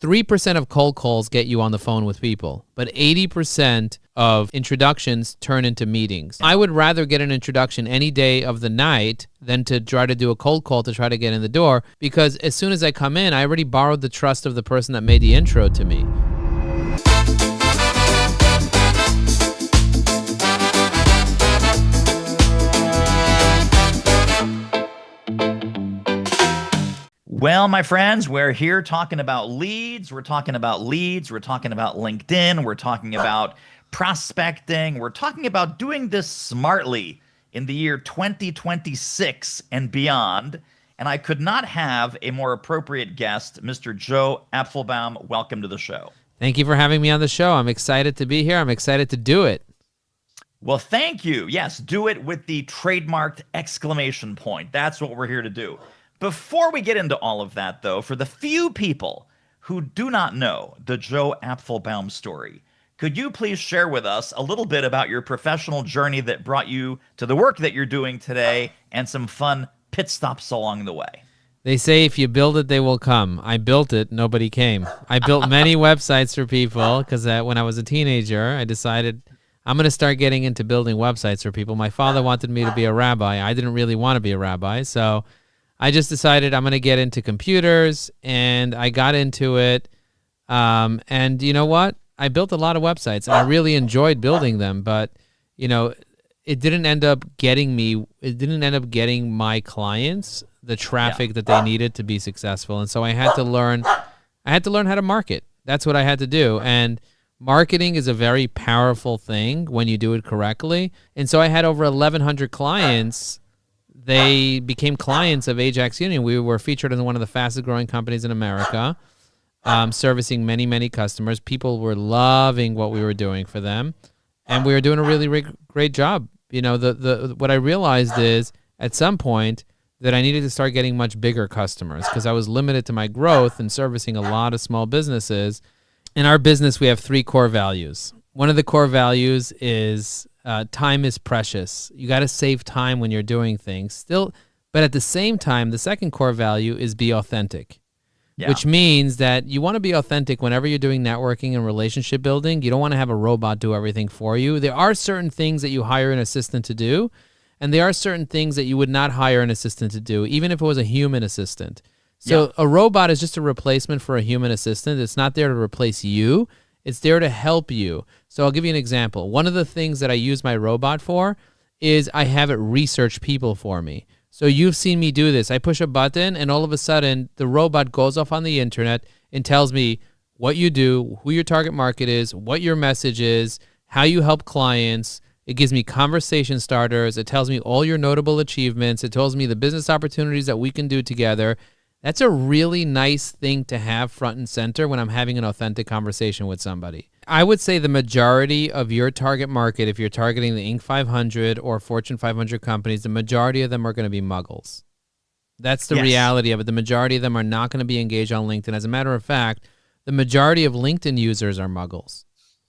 3% of cold calls get you on the phone with people, but 80% of introductions turn into meetings. I would rather get an introduction any day of the night than to try to do a cold call to try to get in the door, because as soon as I come in, I already borrowed the trust of the person that made the intro to me. Well, my friends, we're here talking about leads. We're talking about leads. We're talking about LinkedIn. We're talking about prospecting. We're talking about doing this smartly in the year 2026 and beyond. And I could not have a more appropriate guest, Mr. Joe Apfelbaum. Welcome to the show. Thank you for having me on the show. I'm excited to be here. I'm excited to do it. Well, thank you. Yes, do it with the trademarked exclamation point. That's what we're here to do. Before we get into all of that, though, for the few people who do not know the Joe Apfelbaum story, could you please share with us a little bit about your professional journey that brought you to the work that you're doing today and some fun pit stops along the way? They say if you build it, they will come. I built it. Nobody came. I built many websites for people because when I was a teenager, I decided I'm going to start getting into building websites for people. My father wanted me to be a rabbi. I didn't really want to be a rabbi, so I just decided I'm going to get into computers, and I got into it. And you know what? I built a lot of websites, and I really enjoyed building them. But, you know, it didn't end up getting my clients the traffic that they needed to be successful. And so I had to learn how to market. That's what I had to do. And marketing is a very powerful thing when you do it correctly. And so I had over 1,100 clients. They became clients of Ajax Union. We were featured in one of the fastest growing companies in America, servicing many, many customers. People were loving what we were doing for them, and we were doing a really great job. You know, what I realized is at some point that I needed to start getting much bigger customers because I was limited to my growth and servicing a lot of small businesses. In our business, we have 3 core values. One of the core values is time is precious. You got to save time when you're doing things. But at the same time, the second core value is be authentic, which means that you want to be authentic whenever you're doing networking and relationship building. You don't want to have a robot do everything for you. There are certain things that you hire an assistant to do, and there are certain things that you would not hire an assistant to do, even if it was a human assistant. So a robot is just a replacement for a human assistant. It's not there to replace you. It's there to help you. So I'll give you an example. One of the things that I use my robot for is I have it research people for me. So you've seen me do this. I push a button, and all of a sudden, the robot goes off on the internet and tells me what you do, who your target market is, what your message is, how you help clients. It gives me conversation starters. It tells me all your notable achievements. It tells me the business opportunities that we can do together. That's a really nice thing to have front and center when I'm having an authentic conversation with somebody. I would say the majority of your target market, if you're targeting the Inc. 500 or Fortune 500 companies, the majority of them are going to be Muggles. That's the reality of it. The majority of them are not going to be engaged on LinkedIn. As a matter of fact, the majority of LinkedIn users are Muggles.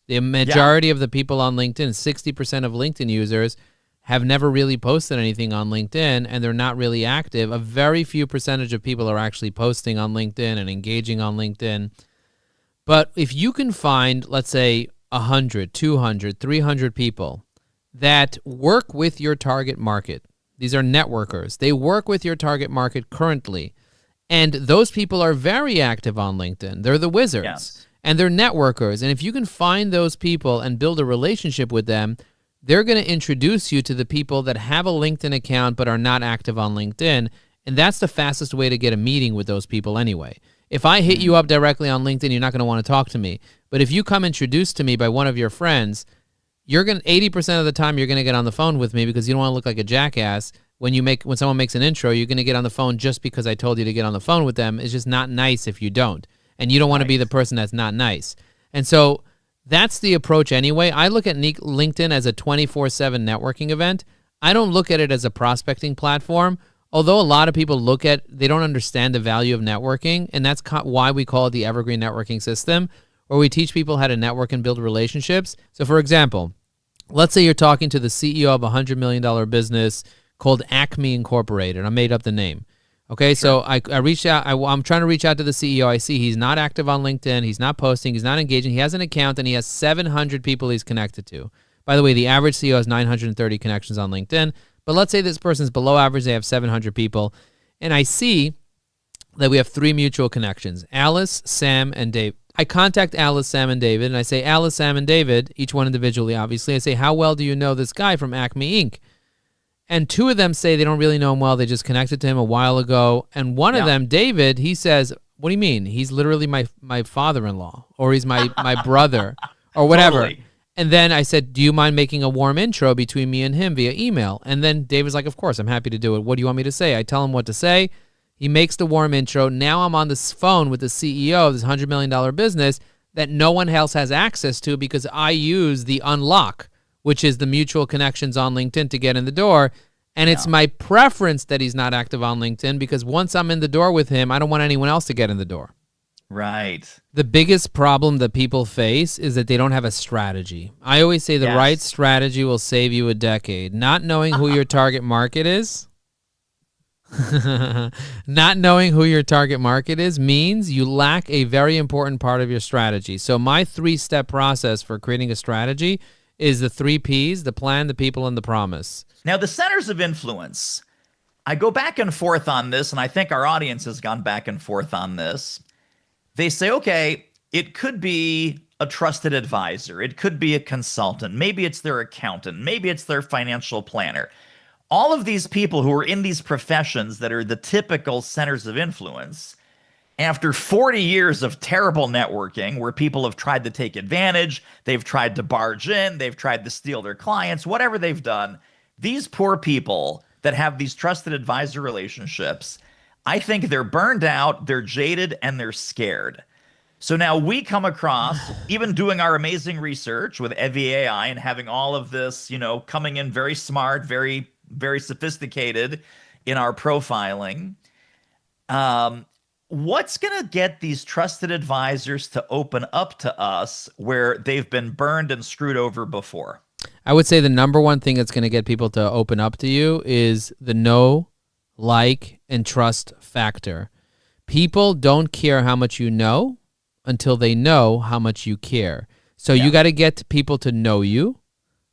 The majority of the people on LinkedIn, 60% of LinkedIn users, have never really posted anything on LinkedIn, and they're not really active. A very few percentage of people are actually posting on LinkedIn and engaging on LinkedIn. But if you can find, let's say, 100, 200, 300 people that work with your target market, these are networkers, they work with your target market currently, and those people are very active on LinkedIn. They're the wizards, and they're networkers. And if you can find those people and build a relationship with them, they're going to introduce you to the people that have a LinkedIn account but are not active on LinkedIn, and that's the fastest way to get a meeting with those people anyway. If I hit you up directly on LinkedIn, you're not going to want to talk to me. But if you come introduced to me by one of your friends, 80% of the time you're going to get on the phone with me because you don't want to look like a jackass. When someone makes an intro, you're going to get on the phone just because I told you to get on the phone with them. It's just not nice if you don't, and you don't want to be the person that's not nice. And so that's the approach anyway. I look at LinkedIn as a 24/7 networking event. I don't look at it as a prospecting platform, although a lot of people they don't understand the value of networking, and that's why we call it the Evergreen Networking System, where we teach people how to network and build relationships. So for example, let's say you're talking to the CEO of a $100 million business called Acme Incorporated. I made up the name. Okay, so I reached out. I'm trying to reach out to the CEO. I see he's not active on LinkedIn. He's not posting. He's not engaging. He has an account, and he has 700 people he's connected to. By the way, the average CEO has 930 connections on LinkedIn. But let's say this person's below average. They have 700 people. And I see that we have 3 mutual connections, Alice, Sam, and Dave. I contact Alice, Sam, and David, and I say, Alice, Sam, and David, each one individually, obviously. I say, how well do you know this guy from Acme Inc.? And 2 of them say they don't really know him well. They just connected to him a while ago. And one of them, David, he says, what do you mean? He's literally my father-in-law, or he's my brother, or whatever. Totally. And then I said, do you mind making a warm intro between me and him via email? And then David's like, of course, I'm happy to do it. What do you want me to say? I tell him what to say. He makes the warm intro. Now I'm on this phone with the CEO of this $100 million business that no one else has access to because I use the unlock, which is the mutual connections on LinkedIn to get in the door. And it's my preference that he's not active on LinkedIn because once I'm in the door with him, I don't want anyone else to get in the door. Right. The biggest problem that people face is that they don't have a strategy. I always say the right strategy will save you a decade. Not knowing who your target market is. Not knowing who your target market is means you lack a very important part of your strategy. So my 3-step process for creating a strategy is the 3 Ps, the plan, the people, and the promise. Now, the centers of influence, I go back and forth on this, and I think our audience has gone back and forth on this. They say, okay, it could be a trusted advisor. It could be a consultant. Maybe it's their accountant. Maybe it's their financial planner. All of these people who are in these professions that are the typical centers of influence, after 40 years of terrible networking where people have tried to take advantage, they've tried to barge in, they've tried to steal their clients, whatever they've done, these poor people that have these trusted advisor relationships, I think they're burned out, they're jaded, and they're scared. So now we come across, even doing our amazing research with 𝗬𝗓 and having all of this, coming in very smart, very, very sophisticated in our profiling. What's going to get these trusted advisors to open up to us where they've been burned and screwed over before? I would say the number one thing that's going to get people to open up to you is the know, like, and trust factor. People don't care how much you know until they know how much you care. So you got to get people to know you,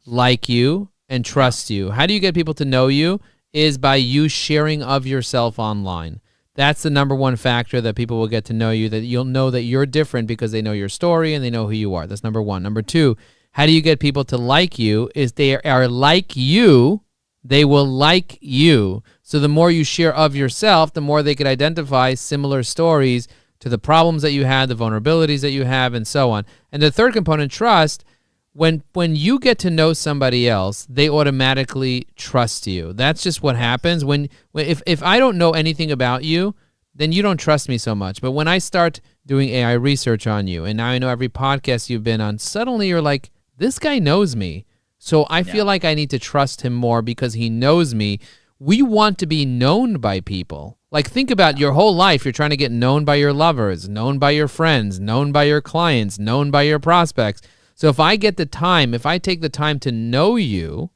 like you, and trust you. How do you get people to know you? Is by you sharing of yourself online. That's the number one factor that people will get to know you, that you'll know that you're different because they know your story and they know who you are. That's number one. Number two, how do you get people to like you? Is they are like you, they will like you. So the more you share of yourself, the more they could identify similar stories to the problems that you had, the vulnerabilities that you have, and so on. And the third component, trust. When you get to know somebody else, they automatically trust you. That's just what happens. If I don't know anything about you, then you don't trust me so much. But when I start doing AI research on you, and now I know every podcast you've been on, suddenly you're like, this guy knows me. So I feel like I need to trust him more because he knows me. We want to be known by people. Like, think about your whole life. You're trying to get known by your lovers, known by your friends, known by your clients, known by your prospects. So if I take the time to know you,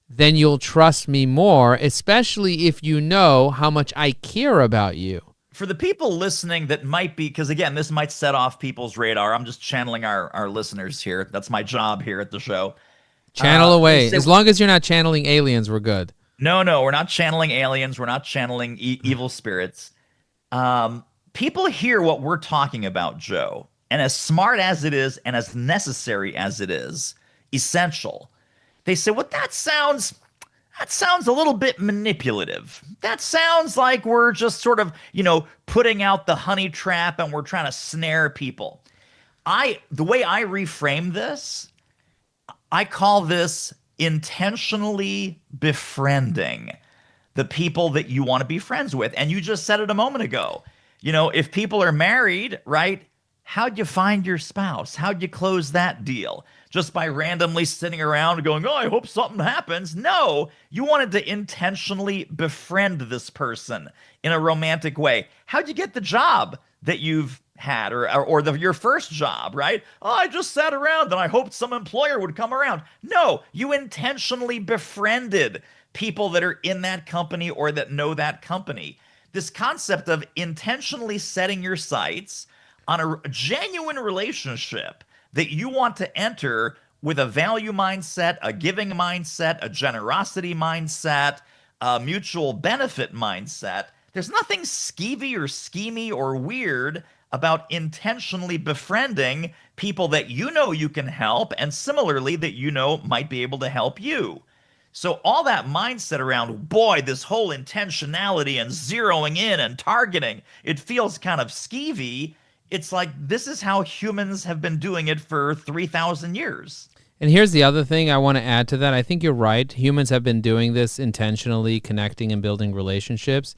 then you'll trust me more, especially if you know how much I care about you. For the people listening that might be, because again, this might set off people's radar. I'm just channeling our listeners here. That's my job here at the show. Channel away. As long as you're not channeling aliens, we're good. No, we're not channeling aliens. We're not channeling evil spirits. People hear what we're talking about, Joe. And as smart as it is and as necessary as it is, essential, they say, well, that sounds a little bit manipulative. That sounds like we're just sort of, putting out the honey trap and we're trying to snare people. The way I reframe this, I call this intentionally befriending the people that you want to be friends with. And you just said it a moment ago. If people are married, right? How'd you find your spouse? How'd you close that deal? Just by randomly sitting around and going, oh, I hope something happens. No, you wanted to intentionally befriend this person in a romantic way. How'd you get the job that you've had, or your first job, right? Oh, I just sat around and I hoped some employer would come around. No, you intentionally befriended people that are in that company or that know that company. This concept of intentionally setting your sights on a genuine relationship that you want to enter with a value mindset, a giving mindset, a generosity mindset, a mutual benefit mindset. There's nothing skeevy or schemy or weird about intentionally befriending people that you know you can help, and similarly that you know might be able to help you. So all that mindset around, boy, this whole intentionality and zeroing in and targeting, it feels kind of skeevy. It's like this is how humans have been doing it for 3,000 years. And here's the other thing I want to add to that. I think you're right. Humans have been doing this intentionally, connecting and building relationships.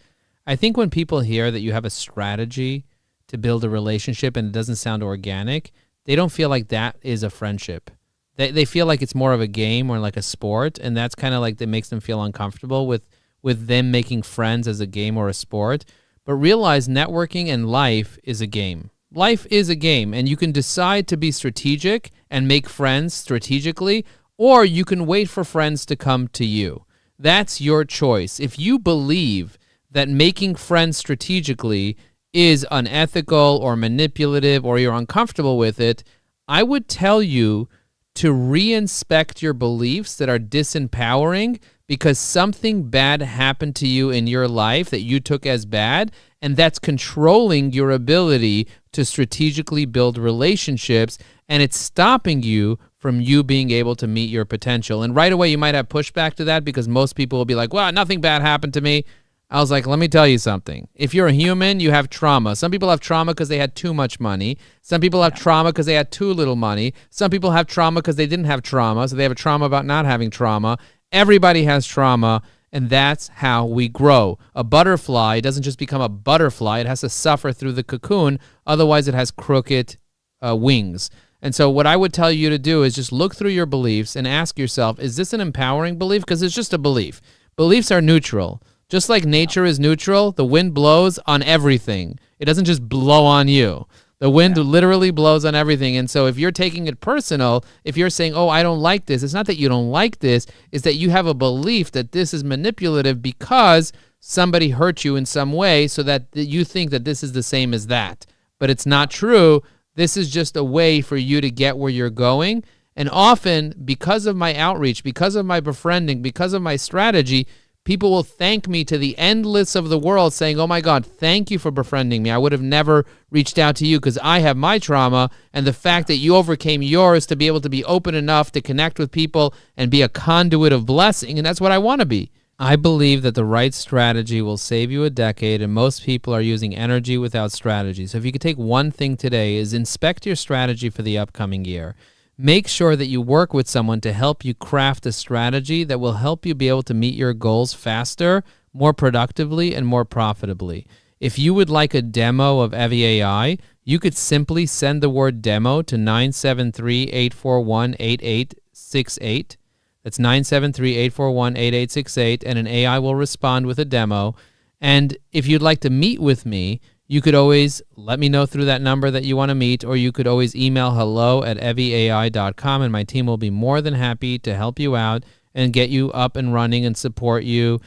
I think when people hear that you have a strategy to build a relationship and it doesn't sound organic, they don't feel like that is a friendship. They feel like it's more of a game or like a sport, and that's kind of like that makes them feel uncomfortable with them making friends as a game or a sport. But realize networking and life is a game. Life is a game, and you can decide to be strategic and make friends strategically, or you can wait for friends to come to you. That's your choice. If you believe that making friends strategically is unethical or manipulative or you're uncomfortable with it, I would tell you to re-inspect your beliefs that are disempowering because something bad happened to you in your life that you took as bad, and that's controlling your ability to strategically build relationships, and it's stopping you from you being able to meet your potential. And right away, you might have pushback to that because most people will be like, well, nothing bad happened to me. I was like, let me tell you something. If you're a human, you have trauma. Some people have trauma because they had too much money. Some people have trauma because they had too little money. Some people have trauma because they didn't have trauma, so they have a trauma about not having trauma. Everybody has trauma, and that's how we grow. A butterfly doesn't just become a butterfly. It has to suffer through the cocoon. Otherwise, it has crooked wings. And so what I would tell you to do is just look through your beliefs and ask yourself, is this an empowering belief? Because it's just a belief. Beliefs are neutral. Just like nature is neutral, the wind blows on everything. It doesn't just blow on you. The wind literally blows on everything. And so if you're taking it personal, if you're saying, oh, I don't like this, it's not that you don't like this, it's that you have a belief that this is manipulative because somebody hurt you in some way so that you think that this is the same as that. But it's not true. This is just a way for you to get where you're going. And often, because of my outreach, because of my befriending, because of my strategy, people will thank me to the endless of the world saying, oh my God, thank you for befriending me. I would have never reached out to you because I have my trauma, and the fact that you overcame yours to be able to be open enough to connect with people and be a conduit of blessing, and that's what I want to be. I believe that the right strategy will save you a decade, and most people are using energy without strategy. So if you could take one thing today is inspect your strategy for the upcoming year. Make sure that you work with someone to help you craft a strategy that will help you be able to meet your goals faster, more productively, and more profitably. If you would like a demo of 𝗬𝗓 AI, you could simply send the word demo to 973-841-8868. That's 973-841-8868, and an AI will respond with a demo. And if you'd like to meet with me, you could always let me know through that number that you want to meet, or you could always email hello@𝗬𝗓AI.com, and my team will be more than happy to help you out and get you up and running and support you.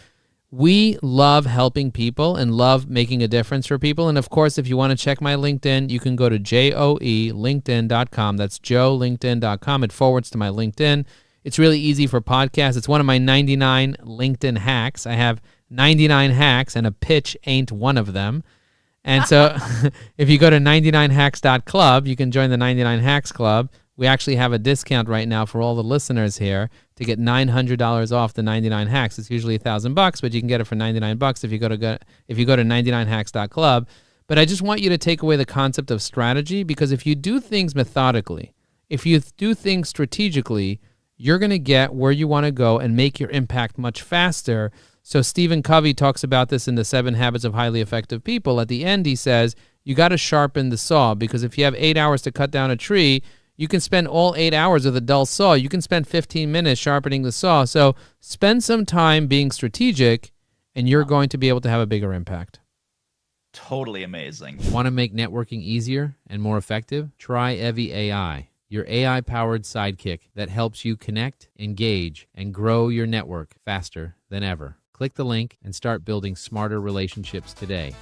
We love helping people and love making a difference for people. And of course, if you want to check my LinkedIn, you can go to joelinkedin.com. That's joelinkedin.com. It forwards to my LinkedIn. It's really easy for podcasts. It's one of my 99 LinkedIn hacks. I have 99 hacks, and a pitch ain't one of them. And so if you go to 99hacks.club, you can join the 99 Hacks Club. We actually have a discount right now for all the listeners here to get $900 off the 99 hacks. It's usually $1,000, but you can get it for $99 if you go to 99hacks.club. But I just want you to take away the concept of strategy, because if you do things methodically, if you do things strategically, you're going to get where you want to go and make your impact much faster. So Stephen Covey talks about this in the 7 Habits of Highly Effective People. At the end, he says, you got to sharpen the saw, because if you have 8 hours to cut down a tree, you can spend all 8 hours with a dull saw. You can spend 15 minutes sharpening the saw. So spend some time being strategic, and you're going to be able to have a bigger impact. Totally amazing. Want to make networking easier and more effective? Try 𝗬𝗓 AI, your AI-powered sidekick that helps you connect, engage, and grow your network faster than ever. Click the link and start building smarter relationships today.